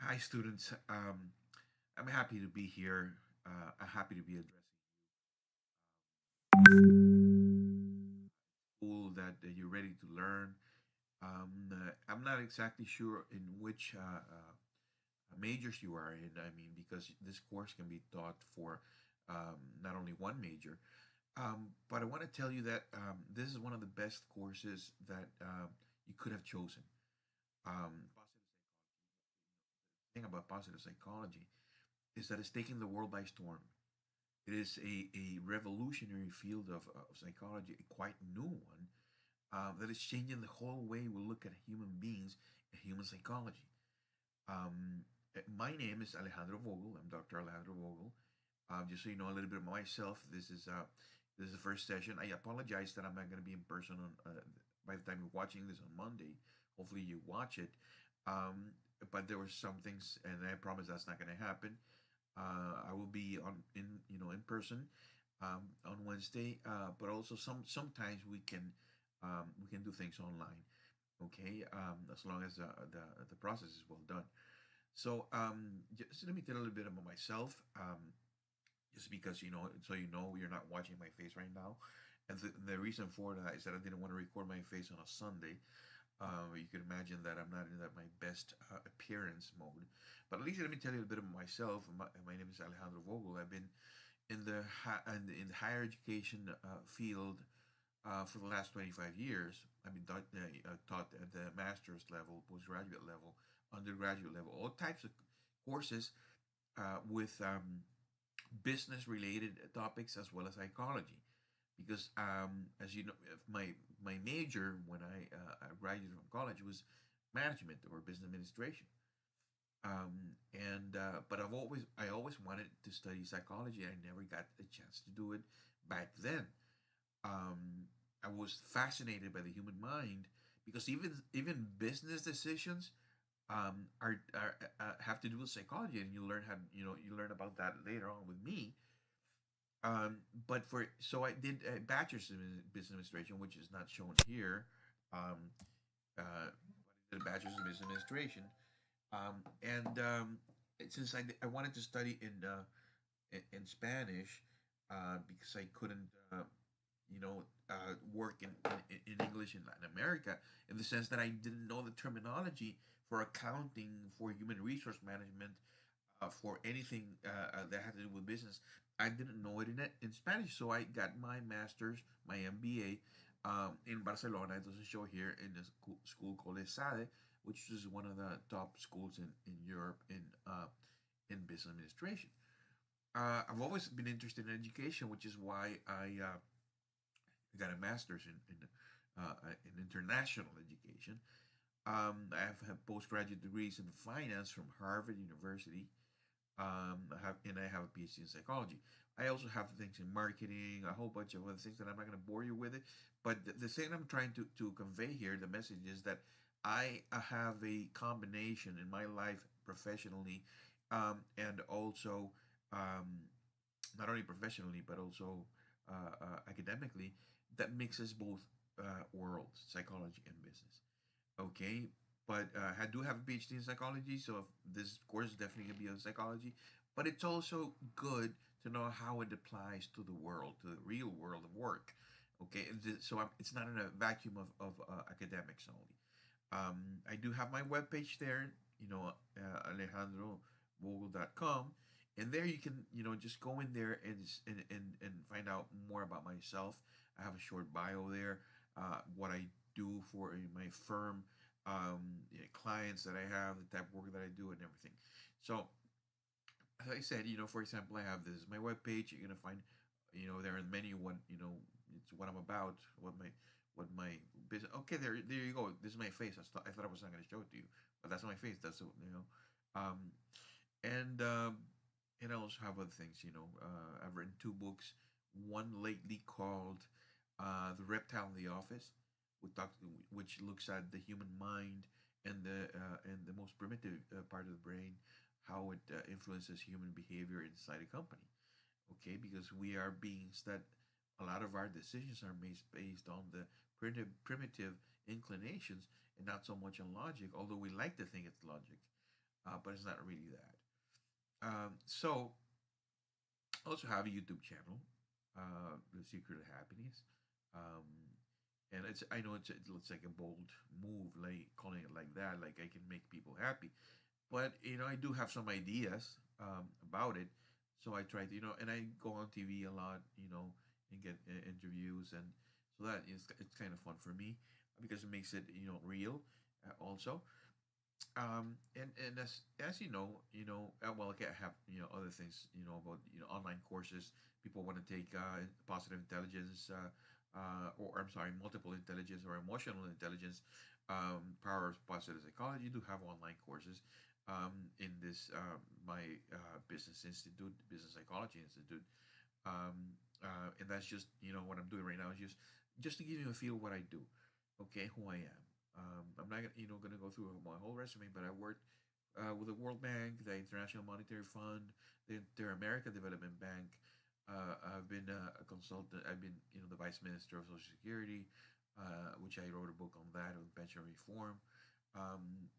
Hi, students. I'm happy to be here. I'm happy to be addressing school that you're ready to learn. I'm not exactly sure in which majors you are in. I mean, because this course can be taught for not only one major, but I want to tell you that this is one of the best courses that you could have chosen. The thing about positive psychology is that it's taking the world by storm. It is a revolutionary field of psychology, a quite new one, that is changing the whole way we look at human beings and human psychology. My name is Alejandro Vogel. I'm Dr. Alejandro Vogel. Just so you know a little bit about myself, this is the first session. I apologize that I'm not going to be in person on by the time you're watching this on Monday. Hopefully you watch it. But there were some things, and I promise that's not going to happen. I will be on in person on Wednesday, but also sometimes we can do things online. Okay, as long as the process is well done. So just let me tell a little bit about myself. Just because so you know you're not watching my face right now, and the reason for that is that I didn't want to record my face on a Sunday. You can imagine that I'm not in my best appearance mode. But at least let me tell you a bit about myself. My name is Alejandro Vogel. I've been in the higher education field for the last 25 years. I've been taught at the master's level, postgraduate level, undergraduate level, all types of courses with business related topics as well as psychology. Because as you know, my major when I graduated from college was management or business administration. And but I always wanted to study psychology. I never got a chance to do it back then. I was fascinated by the human mind because even business decisions are have to do with psychology, and you learn how you learn about that later on with me. But for so I did a bachelor's in business administration, which is not shown here. Um, I did a bachelor's in business administration, and since I wanted to study in Spanish because I couldn't work in English in Latin America, in the sense that I didn't know the terminology for accounting, for human resource management, for anything that had to do with business. I didn't know it in Spanish, so I got my master's, my MBA, in Barcelona. It doesn't show here in a school called ESADE, which is one of the top schools in Europe in business administration. I've always been interested in education, which is why I got a master's in international education. I have postgraduate degrees in finance from Harvard University. I have a PhD in psychology. I also have things in marketing, a whole bunch of other things that I'm not going to bore you with it. But the thing I'm trying to convey here, the message is that I have a combination in my life professionally, and also um, not only professionally but also academically, that mixes both worlds, psychology and business. Okay, but I do have a PhD in psychology, so this course is definitely gonna be on psychology. But it's also good to know how it applies to the world, to the real world of work. Okay, so it's not in a vacuum of academics only. I do have my webpage there, alejandrovogel.com, and there you can, just go in there and find out more about myself. I have a short bio there, what I do for my firm, clients that I have, the type of work that I do, and everything. So, as I said, for example, I have this my webpage. You're gonna find, there in the menu what it's what I'm about, what my business. Okay, there you go. This is my face. I thought I was not gonna show it to you, but that's my face. Um, and and I also have other things. I've written two books. One lately called "The Reptile in the Office," which looks at the human mind and the most primitive part of the brain, how it influences human behavior inside a company. Okay, because we are beings that a lot of our decisions are made based on the primitive inclinations and not so much on logic, although we like to think it's logic. but it's not really that. So I also have a YouTube channel, The Secret of Happiness. Um, and it's I know it looks like a bold move, like calling it like that, like I can make people happy. But I do have some ideas about it. So I try to, and I go on TV a lot, and get interviews, and so that is it's kind of fun for me because it makes it real, also. And as well, I have other things about online courses. People want to take positive intelligence, or I'm sorry, multiple intelligence or emotional intelligence, power of positive psychology. Do have online courses in this my business institute, business psychology institute, and that's just what I'm doing right now is just to give you a feel of what I do, okay, who I am. I'm not gonna go through my whole resume, but I worked with the World Bank, the International Monetary Fund, the Inter-America Development Bank. I've been a consultant. I've been the Vice Minister of Social Security, which I wrote a book on that on pension reform.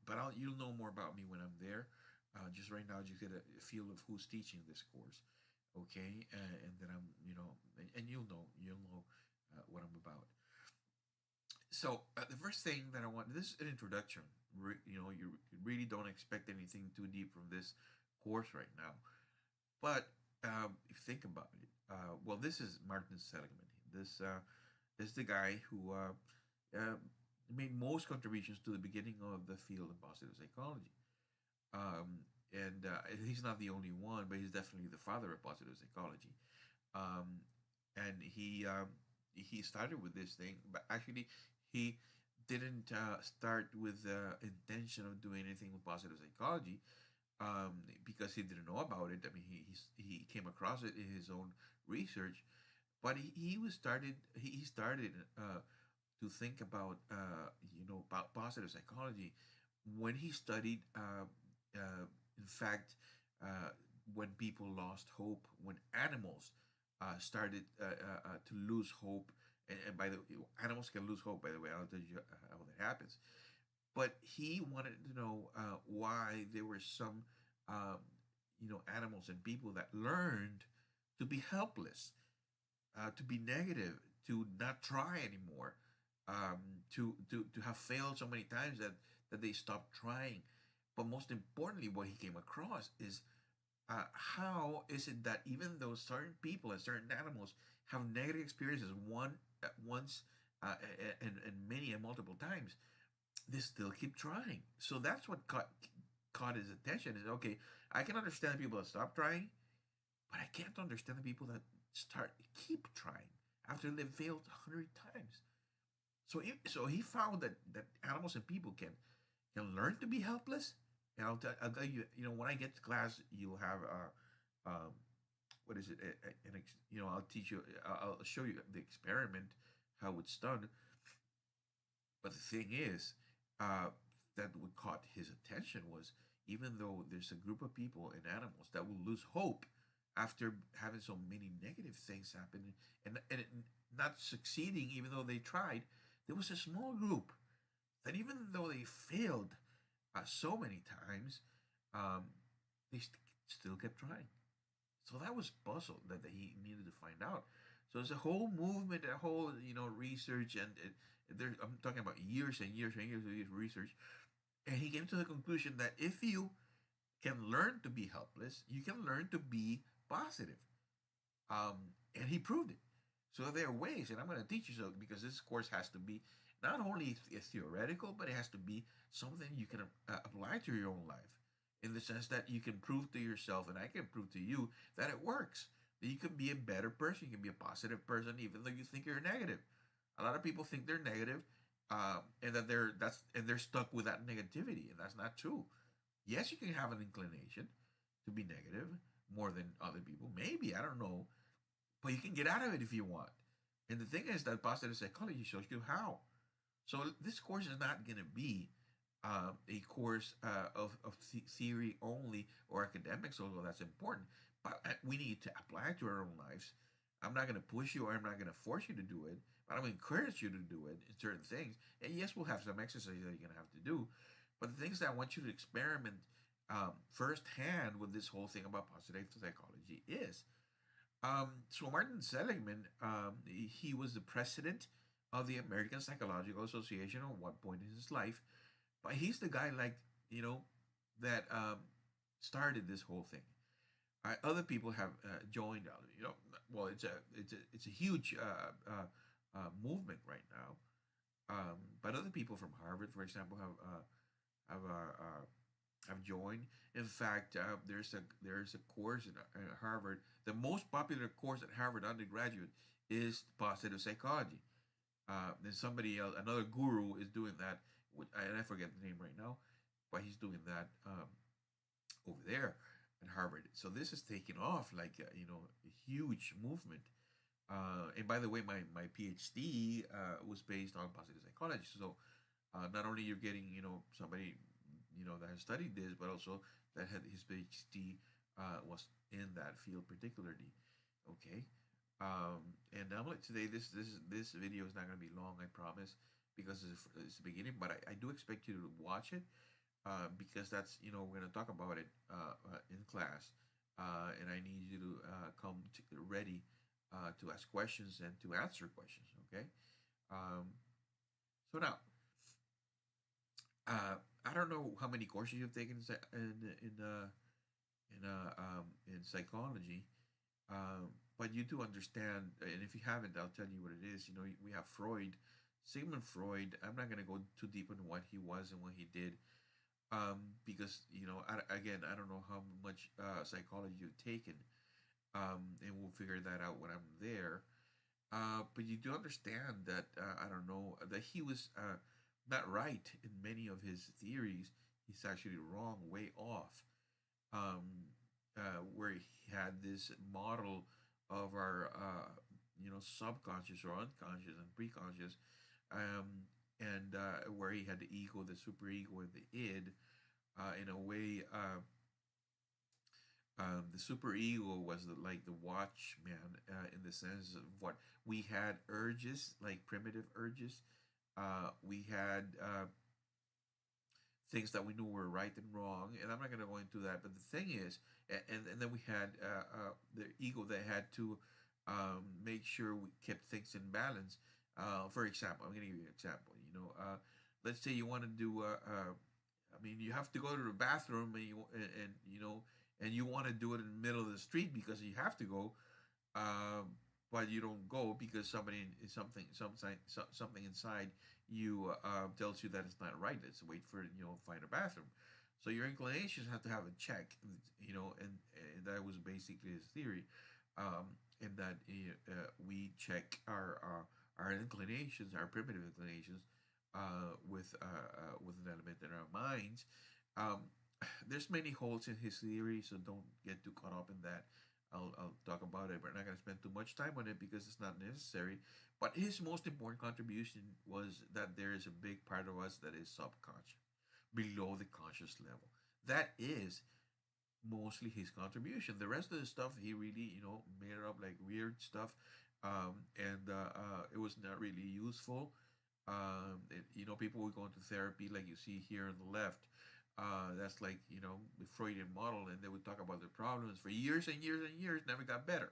But you'll know more about me when I'm there. Just right now, just get a feel of who's teaching this course, okay? And then I'm, and you'll know what I'm about. So the first thing that I want, this is an introduction. You really don't expect anything too deep from this course right now. But if you think about it, well, this is Martin Seligman. This is the guy who made most contributions to the beginning of the field of positive psychology. And he's not the only one, but he's definitely the father of positive psychology. Um, and he started with this thing, but actually he didn't start with the intention of doing anything with positive psychology, because he didn't know about it. I mean, he came across it in his own research, but he started to think about positive psychology when he studied, in fact, uh, when people lost hope, when animals started to lose hope, and by the animals can lose hope. By the way, I'll tell you how that happens. But he wanted to know why there were some, um, animals and people that learned to be helpless, to be negative, to not try anymore, to have failed so many times that they stopped trying. But most importantly, what he came across is how is it that even though certain people and certain animals have negative experiences once, and many and multiple times, they still keep trying. So that's what caught his attention. Is okay. I can understand the people that stop trying, but I can't understand the people that keep trying after they've failed 100 times. So he found that animals and people can learn to be helpless. And I'll tell you, when I get to class, you'll have what is it? I'll teach you. I'll show you the experiment how it's done. But the thing is, uh, that what caught his attention was, even though there's a group of people and animals that will lose hope after having so many negative things happen, and it not succeeding even though they tried, there was a small group that even though they failed so many times, um, they still kept trying. So that was puzzle that he needed to find out. So it's a whole movement, a whole research, and there I'm talking about years and years and years of research, and he came to the conclusion that if you can learn to be helpless, you can learn to be positive. And he proved it. So there are ways, and I'm going to teach you so because this course has to be not only theoretical, but it has to be something you can apply to your own life, in the sense that you can prove to yourself, and I can prove to you that it works. That you can be a better person, you can be a positive person, even though you think you're negative. A lot of people think they're negative, and that they're stuck with that negativity, and that's not true. Yes, you can have an inclination to be negative more than other people. Maybe, I don't know, but you can get out of it if you want. And the thing is that positive psychology shows you how. So this course is not going to be a course of theory only or academics, although that's important. But we need to apply it to our own lives. I'm not going to push you, or I'm not going to force you to do it, but I'm going to encourage you to do it in certain things. And yes, we'll have some exercises that you're going to have to do. But the things that I want you to experiment, firsthand what this whole thing about positive psychology is. So Martin Seligman, he was the president of the American Psychological Association at one point in his life, but he's the guy like you know that started this whole thing. Other people have joined. Well, it's a huge movement right now. But other people from Harvard, for example, have have joined. In fact, there's a course in Harvard. The most popular course at Harvard undergraduate is positive psychology. Then somebody else, another guru, is doing that. And I forget the name right now, but he's doing that over there at Harvard. So this is taking off like a huge movement. And by the way, my PhD was based on positive psychology. So not only you're getting somebody that has studied this, but also that had his PhD was in that field particularly. Okay, and now like today, this video is not going to be long, I promise, because it's the beginning. But I do expect you to watch it because that's we're going to talk about it in class, and I need you to come ready to ask questions and to answer questions. Okay. Um, so now, I don't know how many courses you've taken in psychology, but you do understand. And if you haven't, I'll tell you what it is. We have Freud, Sigmund Freud. I'm not going to go too deep into what he was and what he did, because again, I don't know how much psychology you've taken, and we'll figure that out when I'm there. But you do understand that I don't know that he was not right in many of his theories. He's actually wrong, way off. Where he had this model of our subconscious or unconscious and preconscious, and where he had the ego, the superego, and the id. In a way, the superego was like the watchman in the sense of what we had urges, like primitive urges. We had things that we knew were right and wrong, and I'm not going to go into that. But the thing is, and then we had the ego that had to make sure we kept things in balance. For example, I'm going to give you an example. Let's say you want to do. I mean, you have to go to the bathroom, and you want to do it in the middle of the street because you have to go, but you don't go because something inside you tells you that it's not right. Let's wait for find a bathroom. So your inclinations have to have a check, and that was basically his theory, in that we check our inclinations, our primitive inclinations, with an element in our minds. Um, there's many holes in his theory, so don't get too caught up in that. I'll talk about it, but I'm not going to spend too much time on it because it's not necessary. But his most important contribution was that there is a big part of us that is subconscious, below the conscious level. That is mostly his contribution. The rest of the stuff he really, made it up like weird stuff, and it was not really useful. People would go into therapy like you see here on the left. That's like the Freudian model, and they would talk about their problems for years and years and years, never got better.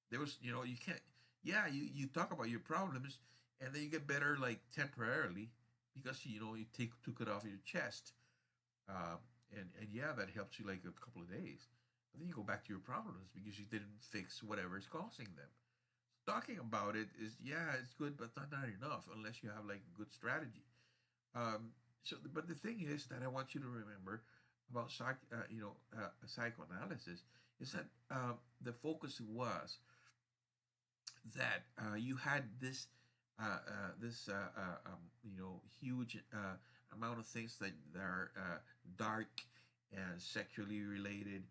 There was, you can't. Yeah, you talk about your problems, and then you get better like temporarily because you took it off your chest, and yeah, that helps you like a couple of days. But then you go back to your problems because you didn't fix whatever is causing them. Talking about it is, yeah, it's good, but not enough unless you have like a good strategy. But the thing is that I want you to remember about psychoanalysis is that the focus was that you had this huge amount of things that are dark and sexually related,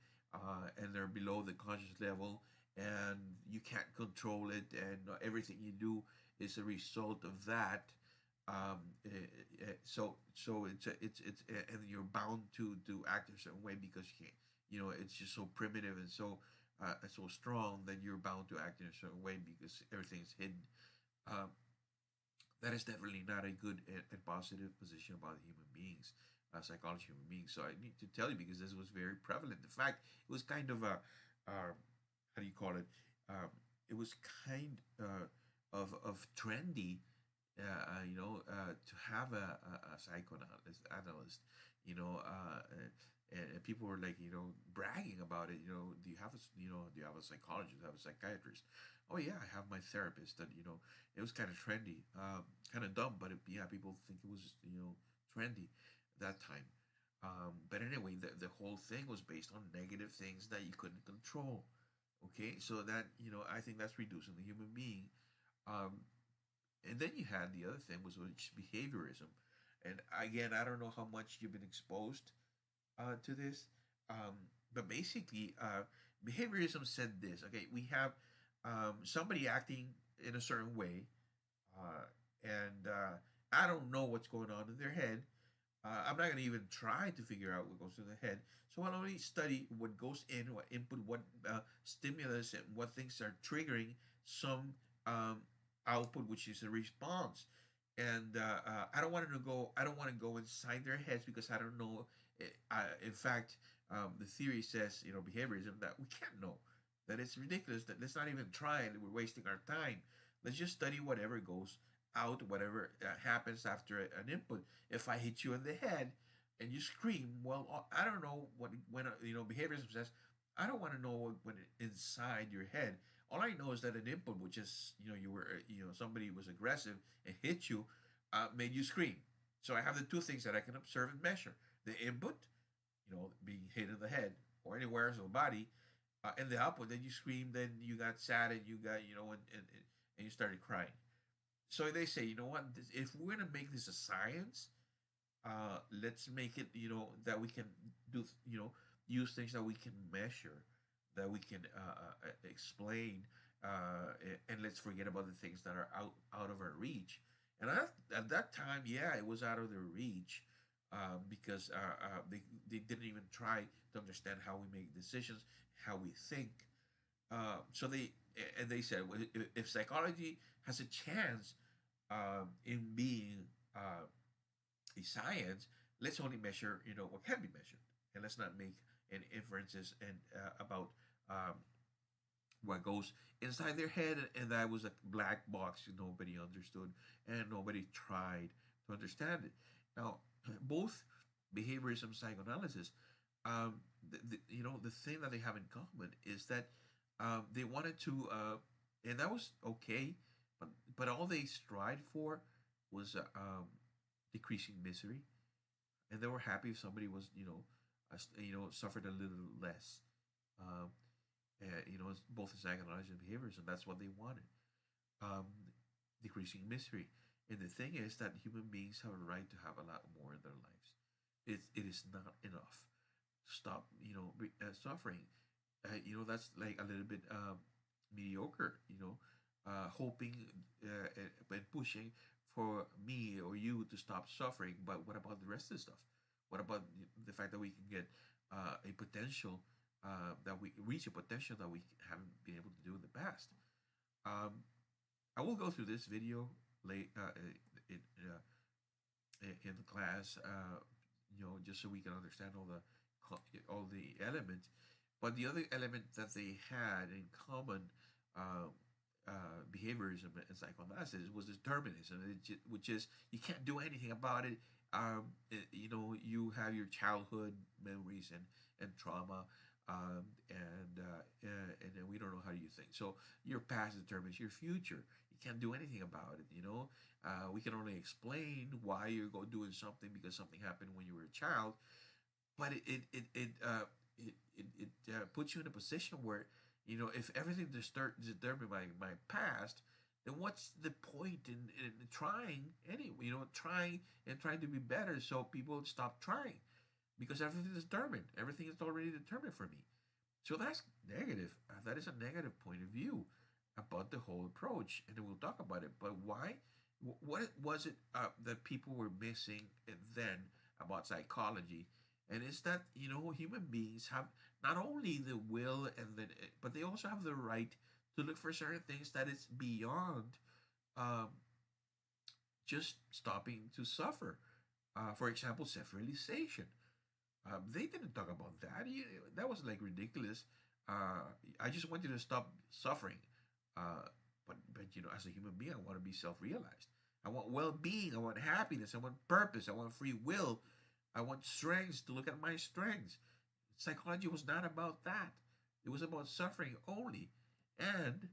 and they're below the conscious level, and you can't control it, and everything you do is a result of that. So and you're bound to act a certain way because you can't. It's just so primitive and so strong that you're bound to act in a certain way because everything's hidden. Um, that is definitely not a good and positive position about human beings. psychology of human beings. So I need to tell you because this was very prevalent. In fact, it was kind of a how do you call it? Um, it was kind of trendy, to have a psychoanalyst analyst. You know, and people were like, bragging about it. Do you have do you have a psychologist? Do you have a psychiatrist? Oh yeah, I have my therapist. That it was kind of trendy, kind of dumb, but yeah, people think it was trendy that time. But anyway, the whole thing was based on negative things that you couldn't control. Okay, so that I think that's reducing the human being. Um, and then you had the other thing was which behaviorism, and again, I don't know how much you've been exposed to this, um, but basically, behaviorism said this. Okay, we have somebody acting in a certain way, and I don't know what's going on in their head. I'm not going to even try to figure out what goes in the head. So I'll only study what goes in, what input, what stimulus, and what things are triggering some output, which is a response. And I don't want to go. I don't want to go inside their heads because I don't know. In fact, the theory says, behaviorism, that we can't know. That it's ridiculous. That let's not even try it. We're wasting our time. Let's just study whatever goes out, whatever happens after an input. If I hit you in the head and you scream, well, I don't know what when behaviorism says. I don't want to know what went inside your head. All I know is that an input, which is you were somebody was aggressive and hit you, made you scream. So I have the two things that I can observe and measure: the input, being hit in the head or anywhere else in the body, and the output. Then you scream, then you got sad, and you got and you started crying. So they say, you know what? If we're gonna make this a science, let's make it, that we can do, use things that we can measure, that we can explain, and let's forget about the things that are out of our reach. And at that time, yeah, it was out of their reach, because they didn't even try to understand how we make decisions, how we think. So they said, well, if psychology has a chance in being a science, let's only measure what can be measured, and let's not make any inferences and about um, what goes inside their head. And that was a black box nobody understood and nobody tried to understand it. Now, both behaviorism and psychoanalysis, the thing that they have in common is that they wanted to, and that was okay, but all they strived for was decreasing misery, and they were happy if somebody was, suffered a little less. Um, both in psychoanalysis and behaviors, and that's what they wanted. Um, Decreasing misery. And the thing is that human beings have a right to have a lot more in their lives. It is not enough to stop, suffering. That's like a little bit mediocre. Hoping and pushing for me or you to stop suffering. But what about the rest of the stuff? What about the fact that we can get a potential, that we reach a potential that we haven't been able to do in the past? Um, I will go through this video late in, uh, in the class, just so we can understand all the elements. But the other element that they had in common, uh, behaviorism and psychoanalysis, was determinism, which is you can't do anything about it. You have your childhood memories and trauma, and then we don't know how you think. So your past determines your future. You can't do anything about it. We can only explain why you're doing something because something happened when you were a child, but it puts you in a position where if everything is determined by my past, then what's the point in trying anyway? Trying to be better, so people stop trying because everything is determined. Everything is already determined for me. So that's negative. That is a negative point of view about the whole approach, and we'll talk about it. But why? What was it that people were missing then about psychology? And it's that human beings have not only the will but they also have the right to look for certain things that is beyond um, just stopping to suffer. For example, self-realization. They didn't talk about that. That was like ridiculous. Uh, I just want you to stop suffering. But as a human being, I want to be self-realized. I want well-being. I want happiness. I want purpose. I want free will. I want strengths to look at my strengths. Psychology was not about that. It was about suffering only, and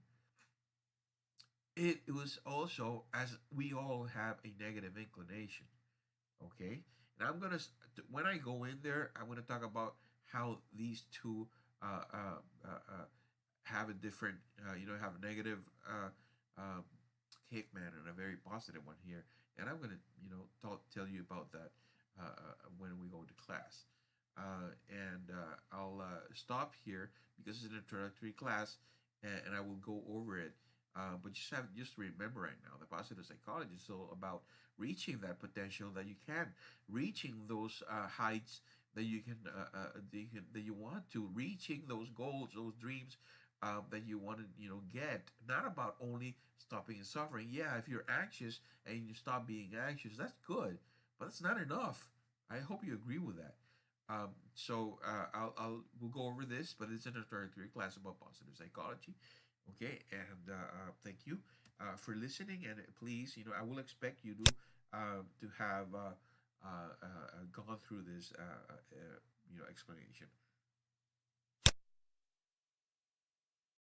it was also as we all have a negative inclination. Okay, and when I go in there, I'm gonna talk about how these two uh, uh, uh, uh, have a different, have a negative uh, caveman and a very positive one here, and I'm gonna, tell you about that when we go to class. I'll stop here because it's an introductory class, and I will go over it. But just remember right now, the positive psychology is all about reaching that potential that you can, reaching those heights that that you want to, reaching those goals, those dreams that you want to get. Not about only stopping and suffering. Yeah, if you're anxious and you stop being anxious, that's good, but that's not enough. I hope you agree with that. We'll go over this, but it's an introductory class about positive psychology. Okay, and thank you for listening. And please, I will expect you to have gone through this explanation.